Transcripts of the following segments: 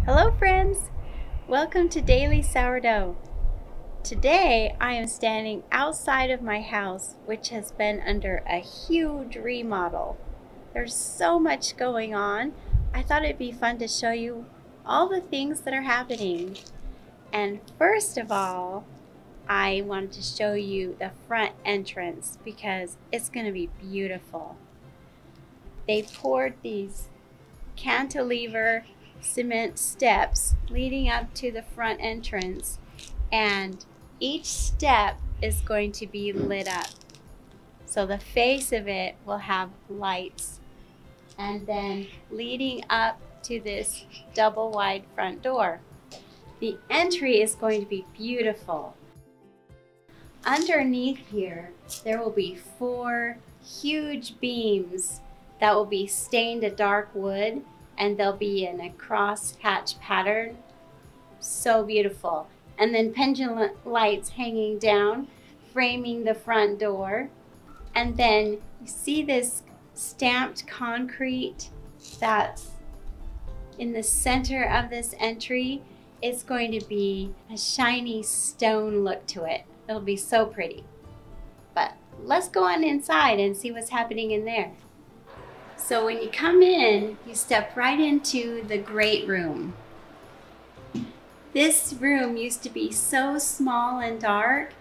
Hello friends! Welcome to Daily Sourdough. Today I am standing outside of my house, which has been under a huge remodel. There's so much going on. I thought it'd be fun to show you all the things that are happening. And first of all, I wanted to show you the front entrance because it's going to be beautiful. They poured these cantilever cement steps leading up to the front entrance, and each step is going to be lit up. So the face of it will have lights, and then leading up to this double wide front door. The entry is going to be beautiful. Underneath here, there will be 4 huge beams that will be stained a dark wood, and they'll be in a cross hatch pattern. So beautiful. And then pendulum lights hanging down, framing the front door. And then you see this stamped concrete that's in the center of this entry. It's going to be a shiny stone look to it. It'll be so pretty. But let's go on inside and see what's happening in there. So when you come in, you step right into the great room. This room used to be so small and dark,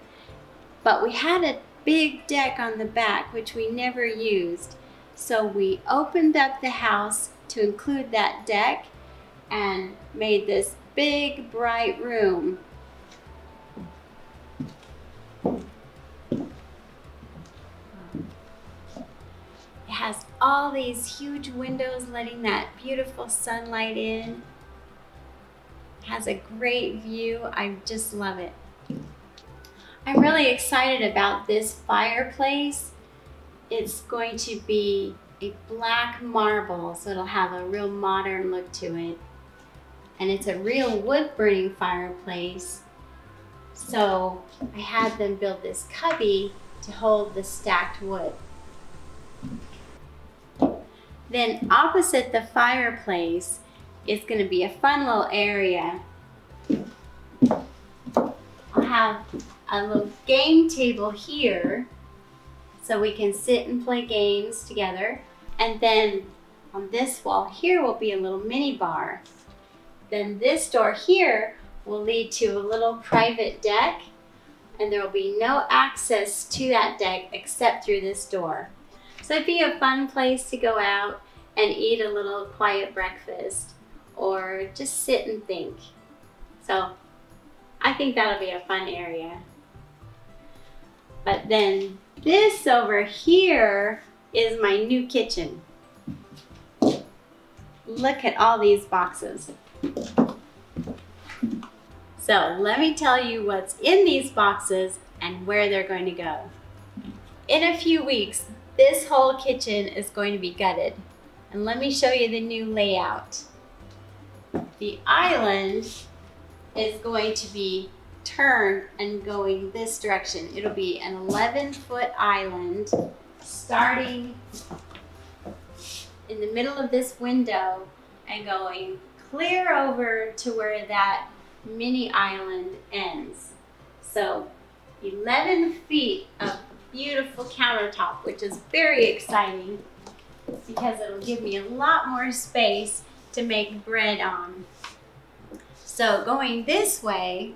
but we had a big deck on the back, which we never used. So we opened up the house to include that deck and made this big, bright room. It has all these huge windows letting that beautiful sunlight in. It has a great view. I just love it. I'm really excited about this fireplace. It's going to be a black marble, so it'll have a real modern look to it. And it's a real wood burning fireplace. So I had them build this cubby to hold the stacked wood. Then opposite the fireplace is going to be a fun little area. I'll have a little game table here so we can sit and play games together. And then on this wall here will be a little mini bar. Then this door here will lead to a little private deck, and there will be no access to that deck except through this door. So it'd be a fun place to go out and eat a little quiet breakfast or just sit and think. So I think that'll be a fun area. But then this over here is my new kitchen. Look at all these boxes. So let me tell you what's in these boxes and where they're going to go. In a few weeks, this whole kitchen is going to be gutted. And let me show you the new layout. The island is going to be turned and going this direction. It'll be an 11-foot island starting in the middle of this window and going clear over to where that mini island ends. So 11 feet of beautiful countertop, which is very exciting because it'll give me a lot more space to make bread on. So going this way,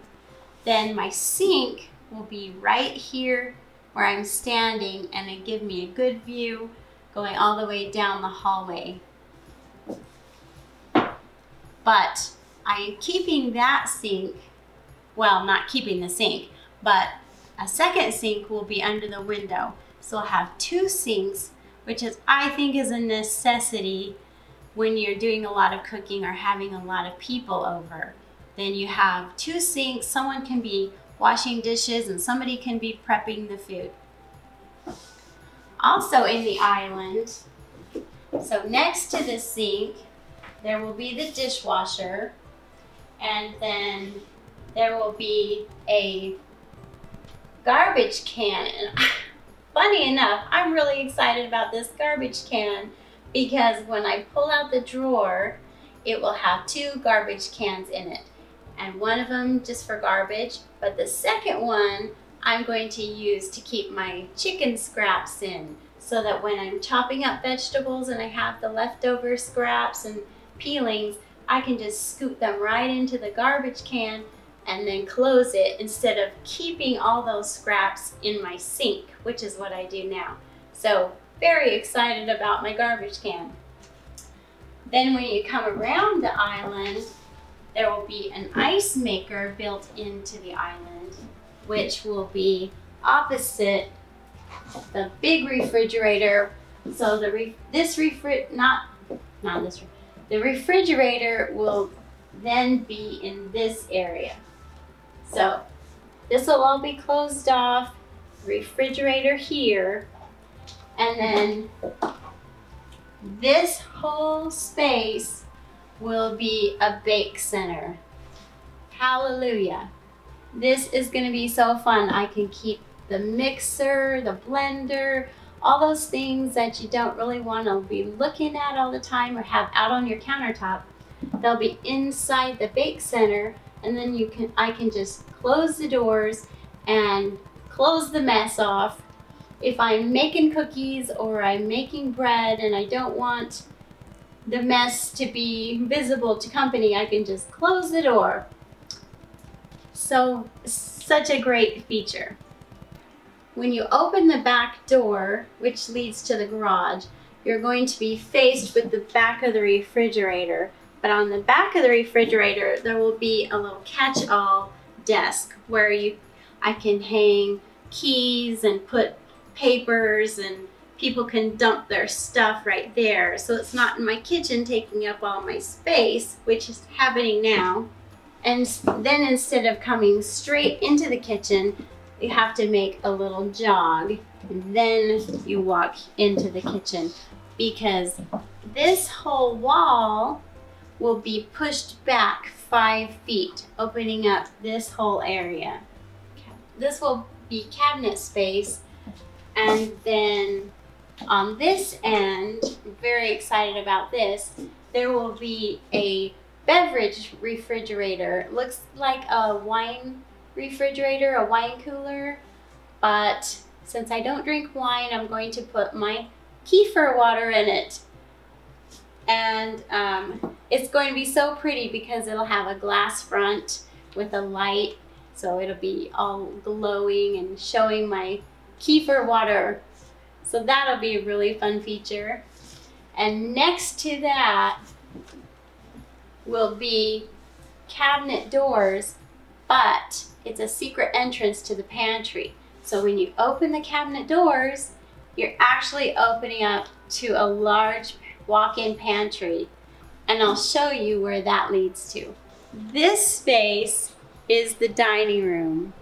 then my sink will be right here where I'm standing, and it give me a good view going all the way down the hallway. But I am keeping that sink, well, not keeping the sink, but a second sink will be under the window. So I'll have 2 sinks, which I think is a necessity when you're doing a lot of cooking or having a lot of people over. Then you have 2 sinks, someone can be washing dishes and somebody can be prepping the food. Also in the island, so next to the sink, there will be the dishwasher, and then there will be a garbage can. And funny enough, I'm really excited about this garbage can because when I pull out the drawer, it will have 2 garbage cans in it. And one of them just for garbage, but the second one I'm going to use to keep my chicken scraps in, so that when I'm chopping up vegetables and I have the leftover scraps and peelings, I can just scoot them right into the garbage can and then close it, instead of keeping all those scraps in my sink, which is what I do now. So very excited about my garbage can. Then when you come around the island, there will be an ice maker built into the island, which will be opposite the big refrigerator. So the refrigerator will then be in this area. So this will all be closed off, refrigerator here, and then this whole space will be a bake center. Hallelujah. This is going to be so fun. I can keep the mixer, the blender, all those things that you don't really want to be looking at all the time or have out on your countertop. They'll be inside the bake center, and then I can just close the doors and close the mess off. If I'm making cookies or I'm making bread and I don't want the mess to be visible to company, I can just close the door. So, such a great feature. When you open the back door, which leads to the garage, you're going to be faced with the back of the refrigerator. But on the back of the refrigerator, there will be a little catch-all desk where I can hang keys and put papers, and people can dump their stuff right there. So it's not in my kitchen taking up all my space, which is happening now. And then instead of coming straight into the kitchen, you have to make a little jog, and then you walk into the kitchen, because this whole wall will be pushed back 5 feet, opening up this whole area. This will be cabinet space, and then on this end, I'm very excited about this, there will be a beverage refrigerator. It looks like a wine refrigerator, a wine cooler, but since I don't drink wine, I'm going to put my kefir water in it. And it's going to be so pretty because it'll have a glass front with a light, so it'll be all glowing and showing my kefir water. So that'll be a really fun feature. And next to that will be cabinet doors, but it's a secret entrance to the pantry. So when you open the cabinet doors, you're actually opening up to a large walk-in pantry, and I'll show you where that leads to. This space is the dining room,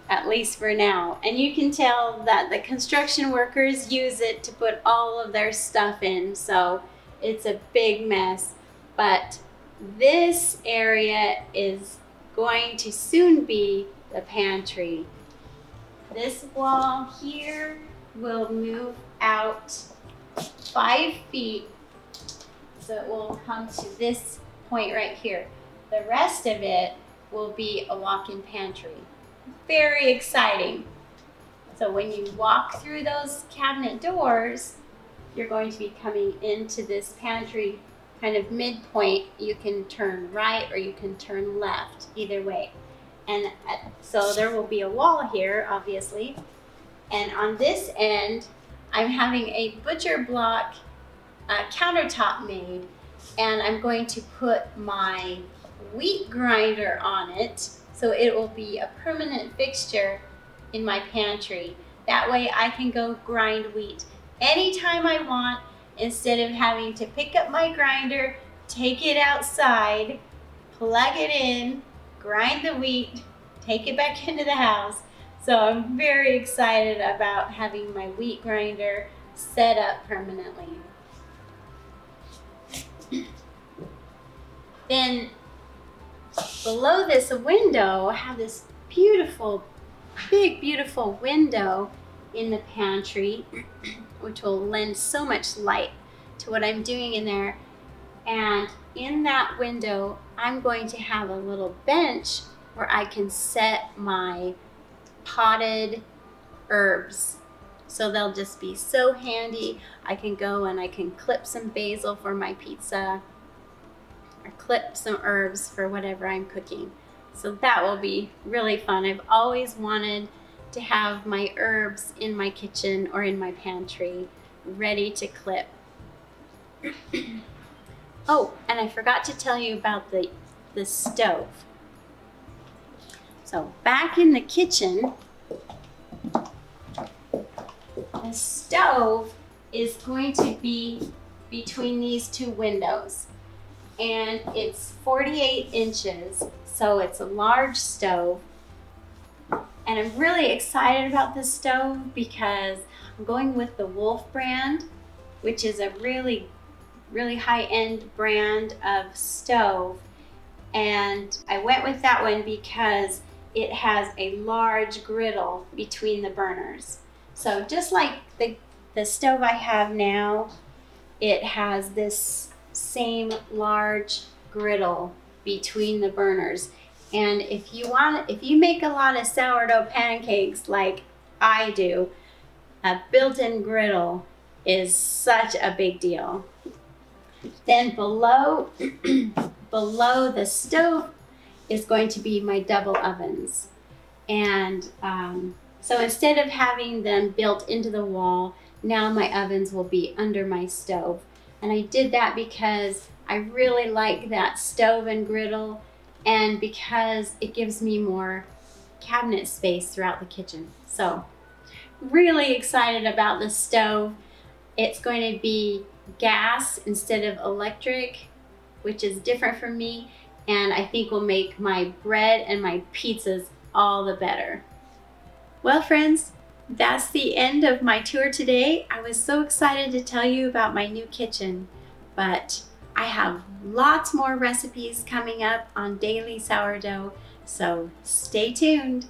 at least for now, and you can tell that the construction workers use it to put all of their stuff in, so it's a big mess. But this area is going to soon be the pantry. This wall here will move out 5 feet, so it will come to this point right here. The rest of it will be a walk-in pantry. Very exciting. So when you walk through those cabinet doors, you're going to be coming into this pantry kind of midpoint. You can turn right or you can turn left, either way. And so there will be a wall here, obviously. And on this end, I'm having a butcher block countertop made, and I'm going to put my wheat grinder on it, so it will be a permanent fixture in my pantry. That way I can go grind wheat anytime I want, instead of having to pick up my grinder, take it outside, plug it in, grind the wheat, take it back into the house. So I'm very excited about having my wheat grinder set up permanently. Then below this window, I have this beautiful, big, beautiful window in the pantry, which will lend so much light to what I'm doing in there. And in that window, I'm going to have a little bench where I can set my potted herbs. So they'll just be so handy. I can go and I can clip some basil for my pizza or clip some herbs for whatever I'm cooking. So that will be really fun. I've always wanted to have my herbs in my kitchen or in my pantry ready to clip. Oh, and I forgot to tell you about the stove. So back in the kitchen, the stove is going to be between these two windows, and it's 48 inches, so it's a large stove. And I'm really excited about this stove because I'm going with the Wolf brand, which is a really high-end brand of stove. And I went with that one because it has a large griddle between the burners. So just like the stove I have now, it has this same large griddle between the burners. And if you make a lot of sourdough pancakes like I do, a built-in griddle is such a big deal. Then below the stove is going to be my double ovens. And so instead of having them built into the wall, now my ovens will be under my stove. And I did that because I really like that stove and griddle, and because it gives me more cabinet space throughout the kitchen. So really excited about the stove. It's going to be gas instead of electric, which is different for me, and I think will make my bread and my pizzas all the better. Well, friends, that's the end of my tour today. I was so excited to tell you about my new kitchen, but I have lots more recipes coming up on Daily Sourdough, so stay tuned.